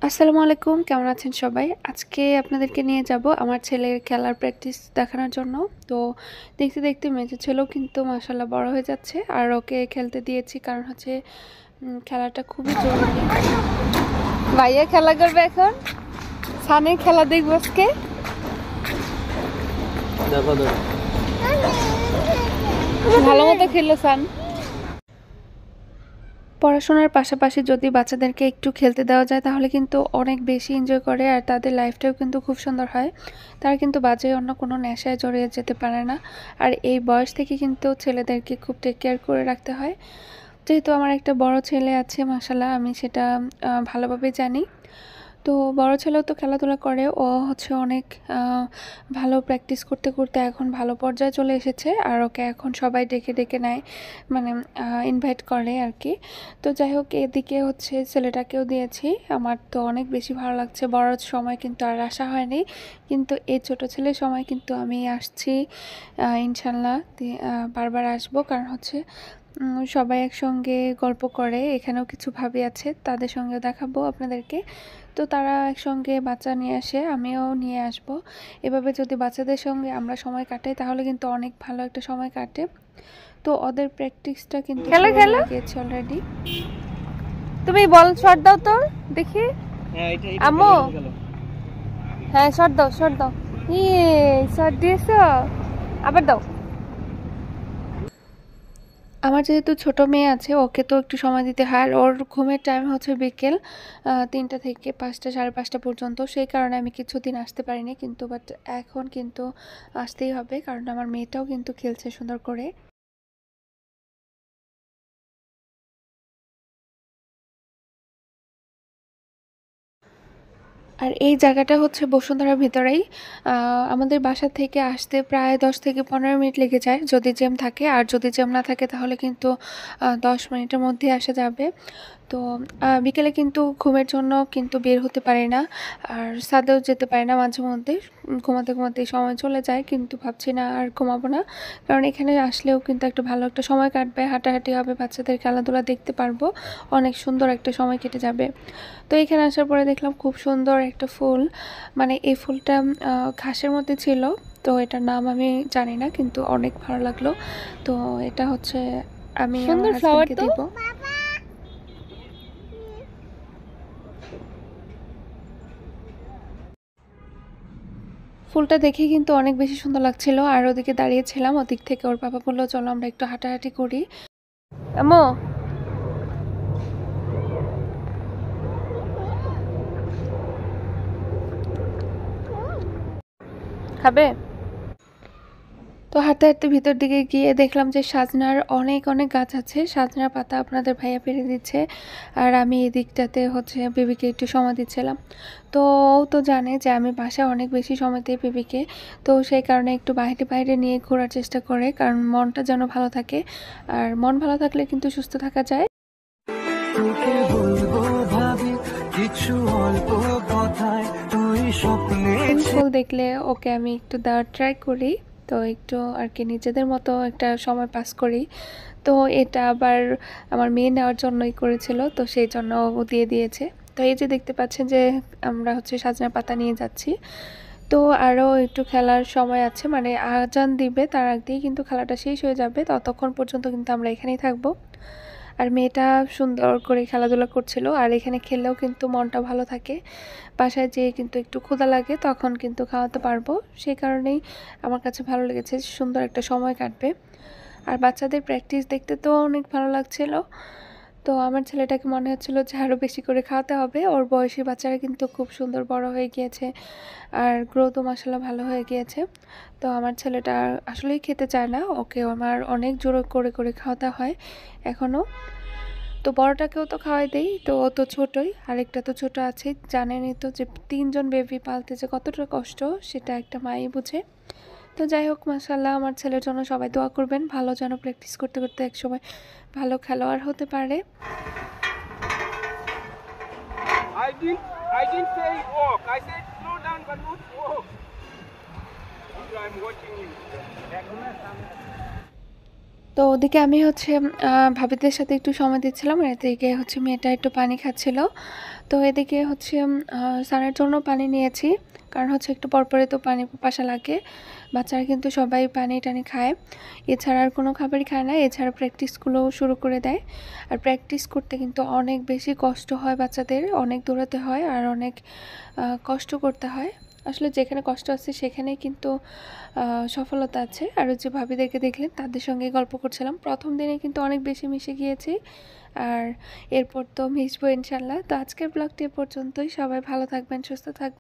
আসসালামু আলাইকুম, কেমন আছেন সবাই? আজকে আপনাদেরকে নিয়ে যাব আমার ছেলের খেলার প্র্যাকটিস দেখানোর জন্য। তো দেখতে দেখতে মেজো ছেলেও কিন্তু মাশাআল্লাহ বড় হয়ে যাচ্ছে, আর ওকে খেলতে দিয়েছি কারণ হচ্ছে খেলাটা খুবই জরুরি। ভাইয়া খেলা করবে এখন, সানের খেলা দেখবো আজকে। ভালো মতো খেললো সান। পড়াশোনার পাশাপাশি যদি বাচ্চাদেরকে একটু খেলতে দেওয়া যায় তাহলে কিন্তু অনেক বেশি এনজয় করে, আর তাদের লাইফটাও কিন্তু খুব সুন্দর হয়। তারা কিন্তু বাজে অন্য কোনো নেশায় জড়িয়ে যেতে পারে না। আর এই বয়স থেকে কিন্তু ছেলেদেরকে খুব টেক কেয়ার করে রাখতে হয়। যেহেতু আমার একটা বড় ছেলে আছে মাশাআল্লাহ, আমি সেটা ভালোভাবে জানি। তো বড় ছেলেও তো খেলাধুলা করে, ও হচ্ছে অনেক ভালো প্র্যাকটিস করতে করতে এখন ভালো পর্যায়ে চলে এসেছে, আর ওকে এখন সবাই ডেকে ডেকে নেয়, মানে ইনভাইট করে আর কি। তো যাই হোক, এদিকে হচ্ছে ছেলেটাকেও দিয়েছি। আমার তো অনেক বেশি ভালো লাগছে। বড় সময় কিন্তু আর আসা হয়নি, কিন্তু এই ছোট ছেলের সময় কিন্তু আমি আসছি ইনশাল্লাহ। বারবার আসবো, কারণ হচ্ছে সবাই একসঙ্গে গল্প করে। এখানেও কিছু ভাবি আছে, তাদের সঙ্গেও দেখাবো আপনাদেরকে। তো তারা একসঙ্গে বাচ্চা নিয়ে আসে, আমিও নিয়ে আসব। এভাবে যদি বাচ্চাদের সঙ্গে আমরা সময় কাটাই তাহলে কিন্তু অনেক ভালো একটা সময় কাটে। তো ওদের প্র্যাকটিসটা কিন্তু হয়ে গেছে অলরেডি। তুমি বল শট দাও তো দেখি। আম্মু, হ্যাঁ শট দাও, শট দাও। ইয়ে, শট দিয়েছো, আবার দাও। আমার যেহেতু ছোট মেয়ে আছে, ওকে তো একটু সময় দিতে হয়, আর ওর ঘুমের টাইম হচ্ছে বিকেল 3টা থেকে 5টা, 5:30 পর্যন্ত। সেই কারণে আমি কিছুদিন আসতে পারিনি, কিন্তু বাট এখন কিন্তু আসতেই হবে, কারণ আমার মেয়েটাও কিন্তু খেলছে সুন্দর করে। আর এই জায়গাটা হচ্ছে বসুন্ধরার ভিতরেই। আমাদের বাসা থেকে আসতে প্রায় 10 থেকে 15 মিনিট লেগে যায় যদি জ্যাম থাকে, আর যদি জ্যাম না থাকে তাহলে কিন্তু 10 মিনিটের মধ্যে আসা যাবে। তো বিকেলে কিন্তু ঘুমের জন্য কিন্তু বের হতে পারি না, আর ছাদেও যেতে পারি না। মাঝে মধ্যে ঘুমাতে ঘুমাতে সময় চলে যায়, কিন্তু ভাবছি না আর ঘুমাবো না, কারণ এখানে আসলেও কিন্তু একটা ভালো একটা সময় কাটবে, হাঁটাহাঁটি হবে, বাচ্চাদের খেলাধুলা দেখতে পারবো, অনেক সুন্দর একটা সময় কেটে যাবে। তো এখানে আসার পরে দেখলাম খুব সুন্দর একটা ফুল, মানে এই ফুলটা ঘাসের মধ্যে ছিল। তো এটার নাম আমি জানি না, কিন্তু অনেক ভালো লাগলো। তো এটা হচ্ছে আমি আমার হাজবেন্ডকে দিব। ফুলটা দেখে কিন্তু অনেক বেশি সুন্দর লাগছিল, আর ওদিকে দাঁড়িয়েছিলাম, ওদিক থেকে ওর বাবা বললো চলো আমরা একটু হাঁটাহাঁটি করি। আম্মু, খাবে? তো হাঁটতে হাঁটতে ভিতর দিকে গিয়ে দেখলাম যে সাজনার অনেক অনেক গাছ আছে। সাজনার পাতা আপনাদের ভাইয়া পেরে দিচ্ছে, আর আমি এদিকটাতে হচ্ছে বেবিকে একটু সময় দিচ্ছিলাম। তো ও তো জানে যে আমি বাসায় অনেক বেশি সময় দিই বেবিকে, তো সেই কারণে একটু বাইরে বাইরে নিয়ে ঘোরার চেষ্টা করে, কারণ মনটা যেন ভালো থাকে, আর মন ভালো থাকলে কিন্তু সুস্থ থাকা যায়। ফুল দেখলে ওকে আমি একটু দেওয়ার ট্রাই করি, তো একটু আর কি নিজেদের মতো একটা সময় পাস করি। তো এটা আবার আমার মেয়ে নেওয়ার জন্যই করেছিল, তো সেই জন্য ও দিয়ে দিয়েছে। তো এই যে দেখতে পাচ্ছেন যে আমরা হচ্ছে সাজনা পাতা নিয়ে যাচ্ছি। তো আরও একটু খেলার সময় আছে, মানে আজান দিবে তার আগেই কিন্তু খেলাটা শেষ হয়ে যাবে, ততক্ষণ পর্যন্ত কিন্তু আমরা এখানেই থাকবো। আর মেয়েটা সুন্দর করে খেলাধুলা করছিল, আর এখানে খেললেও কিন্তু মনটা ভালো থাকে। বাসায় যেয়ে কিন্তু একটু ক্ষুধা লাগে, তখন কিন্তু খাওয়াতে পারবো, সেই কারণেই আমার কাছে ভালো লেগেছে, সুন্দর একটা সময় কাটবে। আর বাচ্চাদের প্র্যাকটিস দেখতে তো অনেক ভালো লাগছিল। তো আমার ছেলেটাকে মনে হচ্ছিল যে আরও বেশি করে খাওয়াতে হবে। ওর বয়সী বাচ্চারা কিন্তু খুব সুন্দর বড় হয়ে গিয়েছে, আর গ্রোথও মাসাল্লাহ ভালো হয়ে গিয়েছে। তো আমার ছেলেটা আসলেই খেতে চায় না, ওকে আমার অনেক জোর করে করে খাওয়াতে হয় এখনও। তো বড়টাকেও তো খাওয়াই দেই, তো ও তো ছোটোই, আরেকটা তো ছোটো আছে। জানেনই তো যে 3জন বেবি পালতে যে কতটা কষ্ট, সেটা একটা মাই বুঝে। তো যাই হোক, মাশাআল্লাহ আমার ছেলের জন্য সবাই দোয়া করবেন, ভালো যেন প্র্যাকটিস করতে করতে একসময় ভালো খেলোয়াড় হতে পারে। I didn't say walk. I said slow down but not walk. I'm watching you. তো ওদিকে আমি হচ্ছে ভাবিদের সাথে একটু সময় দিচ্ছিলাম আর এদিকে হচ্ছে মেয়েটা একটু পানি খাচ্ছিল। তো এদিকে হচ্ছে স্নানের জন্য পানি নিয়েছি। কারণ হচ্ছে একটু পরপরই তো পানি পিপাসা লাগে। বাচ্চারা কিন্তু সবাই পানি-টানি খায়। এছাড়া আর কোনো খাবারই খায় না। এছাড়া প্র্যাকটিসগুলোও শুরু করে দেয়। আর প্র্যাকটিস করতে কিন্তু অনেক বেশি কষ্ট হয় বাচ্চাদের। অনেক দৌড়াতে হয় আর অনেক কষ্ট করতে হয়। আসলে যেখানে কষ্ট আছে সেখানেই কিন্তু সফলতা আছে। আর ওই যে ভাবিদেরকে দেখলেন তাদের সঙ্গে গল্প করছিলাম। ১ম দিনে কিন্তু অনেক বেশি মিশে গিয়েছি। আর এরপর তো মিশবো ইনশাআল্লাহ। তো আজকের ব্লগটি এ পর্যন্তই। সবাই ভালো থাকবেন, সুস্থ থাকবেন।